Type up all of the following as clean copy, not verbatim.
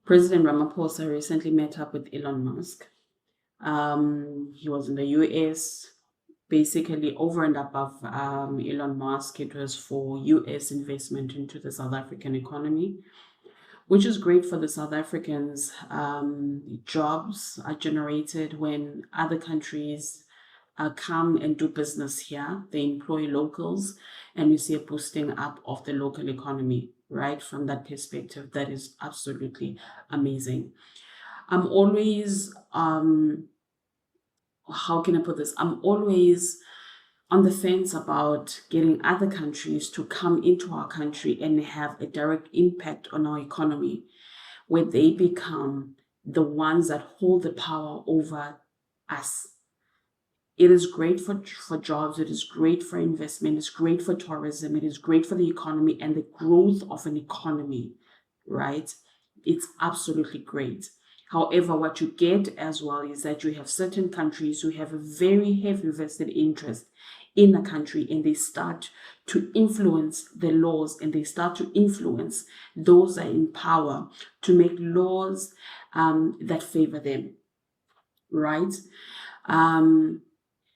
President Ramaphosa recently met up with Elon Musk. He was in the US, basically over and above Elon Musk. It was for US investment into the South African economy, which is great for the South Africans. Jobs are generated when other countries come and do business here. They employ locals, and we see a boosting up of the local economy, right? From that perspective, that is absolutely amazing. I'm always, how can I put this? I'm always on the fence about getting other countries to come into our country and have a direct impact on our economy, where they become the ones that hold the power over us. It is great for jobs, it is great for investment, it's great for tourism, it is great for the economy and the growth of an economy, right? It's absolutely great. However, what you get as well is that you have certain countries who have a very heavy vested interest in a country, and they start to influence the laws, and they start to influence those that are in power to make laws that favor them, right?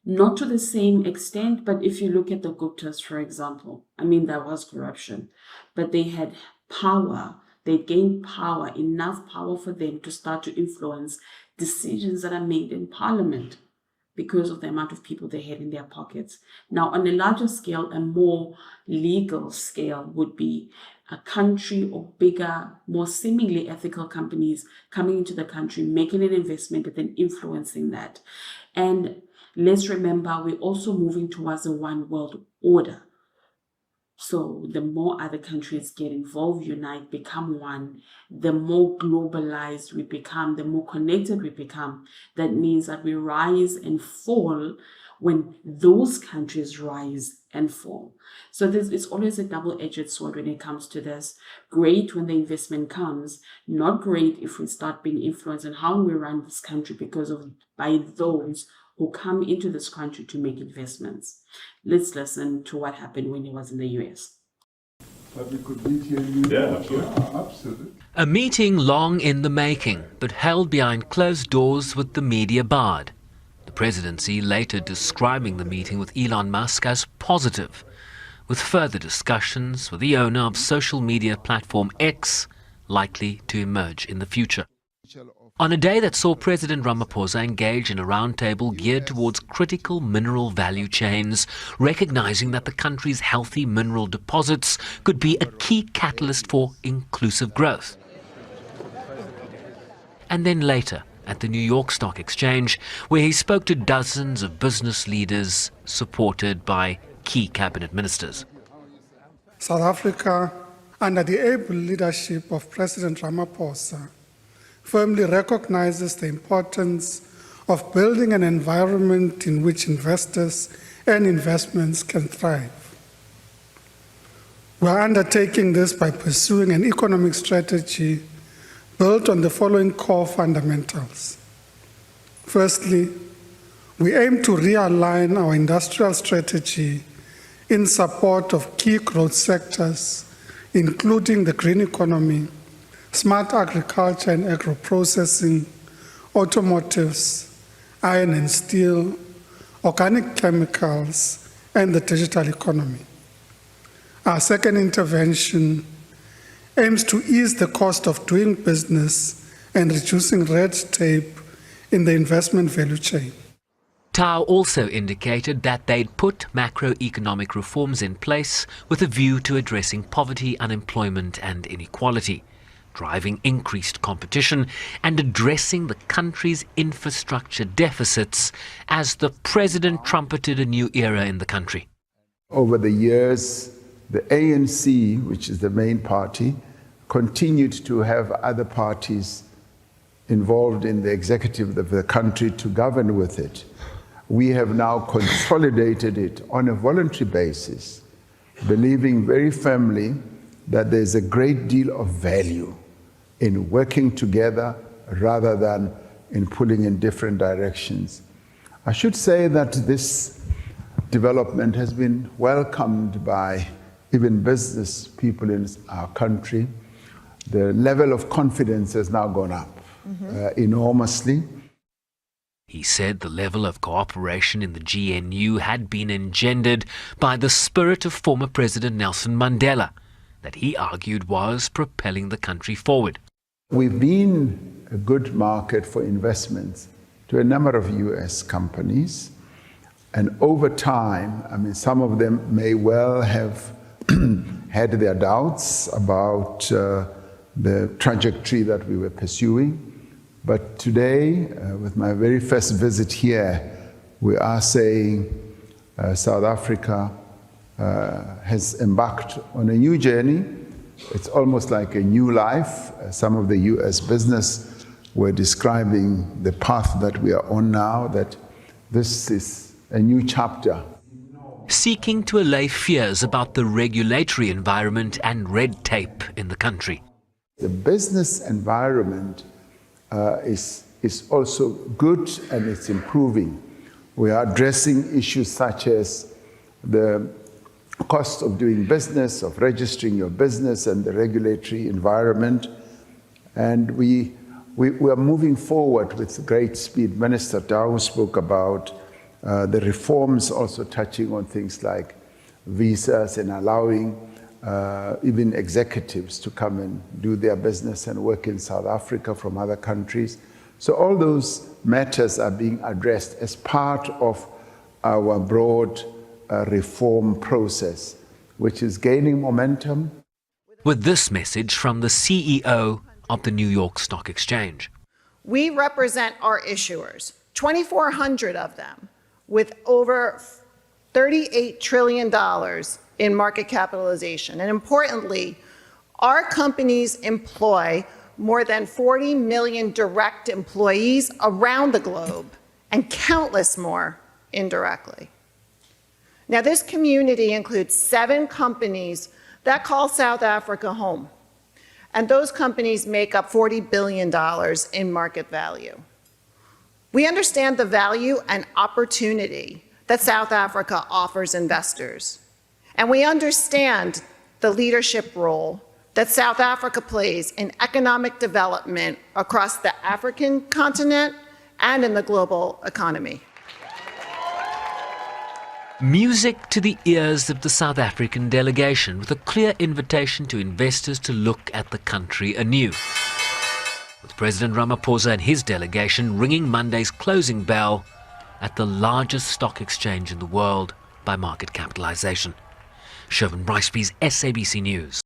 Not to the same extent, but if you look at the Guptas, for example, I mean, there was corruption, but they had power. They gained power, enough power for them to start to influence decisions that are made in parliament because of the amount of people they had in their pockets. Now, on a larger scale, a more legal scale would be a country or bigger, more seemingly ethical companies coming into the country, making an investment, and then influencing that. And let's remember, we're also moving towards a one world order. So the more other countries get involved, unite, become one, the more globalized we become, the more connected we become. That means that we rise and fall when those countries rise and fall. So it's always a double-edged sword when it comes to this. Great when the investment comes, not great if we start being influenced on how we run this country by those who come into this country to make investments. Let's listen to what happened when he was in the US. But we could meet here in New York. Yeah, absolutely. A meeting long in the making, but held behind closed doors with the media barred. The presidency later describing the meeting with Elon Musk as positive, with further discussions with the owner of social media platform X likely to emerge in the future. On a day that saw President Ramaphosa engage in a roundtable geared towards critical mineral value chains, recognizing that the country's healthy mineral deposits could be a key catalyst for inclusive growth. And then later, at the New York Stock Exchange, where he spoke to dozens of business leaders supported by key cabinet ministers. South Africa, under the able leadership of President Ramaphosa, firmly recognizes the importance of building an environment in which investors and investments can thrive. We are undertaking this by pursuing an economic strategy built on the following core fundamentals. Firstly, we aim to realign our industrial strategy in support of key growth sectors, including the green economy, smart agriculture and agro-processing, automotives, iron and steel, organic chemicals, and the digital economy. Our second intervention aims to ease the cost of doing business and reducing red tape in the investment value chain. Tao also indicated that they'd put macroeconomic reforms in place with a view to addressing poverty, unemployment, and inequality, driving increased competition and addressing the country's infrastructure deficits as the president trumpeted a new era in the country. Over the years, the ANC, which is the main party, continued to have other parties involved in the executive of the country to govern with it. We have now consolidated it on a voluntary basis, believing very firmly that there's a great deal of value in working together rather than in pulling in different directions. I should say that this development has been welcomed by even business people in our country. the level of confidence has now gone up enormously. He said the level of cooperation in the GNU had been engendered by the spirit of former President Nelson Mandela, that he argued was propelling the country forward. We've been a good market for investments to a number of US companies, and over time, I mean, some of them may well have had their doubts about the trajectory that we were pursuing. But today, with my very first visit here, we are saying South Africa has embarked on a new journey. It's almost like a new life. Some of the US business were describing the path that we are on now, that this is a new chapter. Seeking to allay fears about the regulatory environment and red tape in the country. The business environment is also good, and it's improving. We are addressing issues such as the cost of doing business, of registering your business, and the regulatory environment. And we are moving forward with great speed. Minister Dow spoke about the reforms also touching on things like visas and allowing even executives to come and do their business and work in South Africa from other countries. So all those matters are being addressed as part of our broad reform process, which is gaining momentum. With this message from the CEO of the New York Stock Exchange. We represent our issuers, 2,400 of them, with over $38 trillion in market capitalization. And importantly, our companies employ more than 40 million direct employees around the globe and countless more indirectly. Now, this community includes 7 companies that call South Africa home, and those companies make up $40 billion in market value. We understand the value and opportunity that South Africa offers investors, and we understand the leadership role that South Africa plays in economic development across the African continent and in the global economy. Music to the ears of the South African delegation, with a clear invitation to investors to look at the country anew. With President Ramaphosa and his delegation ringing Monday's closing bell at the largest stock exchange in the world by market capitalization. Shervin Bryceby's SABC News.